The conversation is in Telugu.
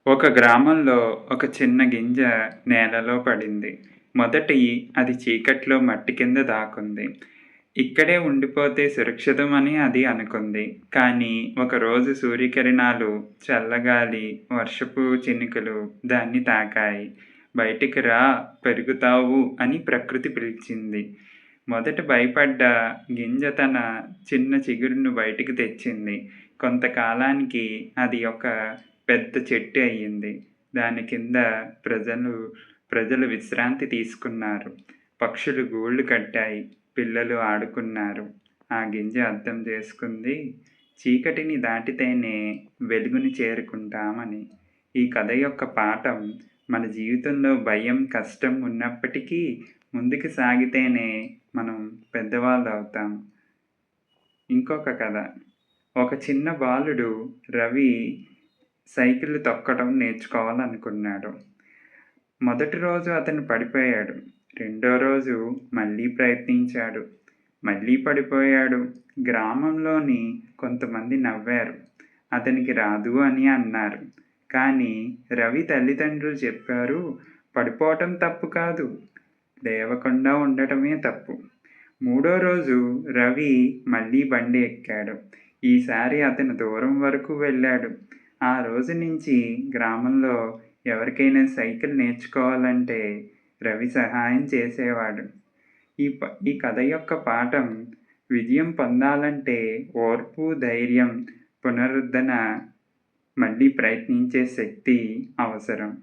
ఒక గ్రామంలో ఒక చిన్న గింజ నేలలో పడింది. మొదటి అది చీకట్లో మట్టి కింద దాక్కుంది. ఇక్కడే ఉండిపోతే సురక్షితమని అది అనుకుంది. కానీ ఒకరోజు సూర్యకిరణాలు, చల్లగాలి, వర్షపు చినుకులు దాన్ని తాకాయి. "బయటికి రా, పెరుగుతావు" అని ప్రకృతి పిలిచింది. మొదట భయపడ్డ గింజ తన చిన్న చిగురును బయటికి తెచ్చింది. కొంతకాలానికి అది ఒక పెద్ద చెట్టు అయ్యింది. దాని కింద ప్రజలు ప్రజలు విశ్రాంతి తీసుకున్నారు. పక్షులు గూళ్ళు కట్టాయి. పిల్లలు ఆడుకున్నారు. ఆ గింజ అర్థం చేసుకుంది, చీకటిని దాటితేనే వెలుగుని చేరుకుంటామని. ఈ కథ యొక్క పాఠం, మన జీవితంలో భయం, కష్టం ఉన్నప్పటికీ ముందుకు సాగితేనే మనం పెద్దవాళ్ళవుతాం. ఇంకొక కథ. ఒక చిన్న బాలుడు రవి సైకిల్ తొక్కడం నేర్చుకోవాలనుకున్నాడు. మొదటి రోజు అతను పడిపోయాడు. రెండో రోజు మళ్ళీ ప్రయత్నించాడు. మళ్ళీ పడిపోయాడు. గ్రామంలోని కొంతమంది నవ్వారు. అతనికి రాదు అని అన్నారు. కానీ రవి తల్లిదండ్రులు చెప్పారు, పడిపోవటం తప్పు కాదు, లేవకుండా ఉండటమే తప్పు. మూడో రోజు రవి మళ్ళీ బండి ఎక్కాడు. ఈసారి అతను దూరం వరకు వెళ్ళాడు. ఆ రోజు నుంచి గ్రామంలో ఎవరికైనా సైకిల్ నేర్చుకోవాలంటే రవి సహాయం చేసేవాడు. ఈ కథ యొక్క పాఠం, విజయం పొందాలంటే ఓర్పు, ధైర్యం, పునరుద్ధరణ, మళ్ళీ ప్రయత్నించే శక్తి అవసరం.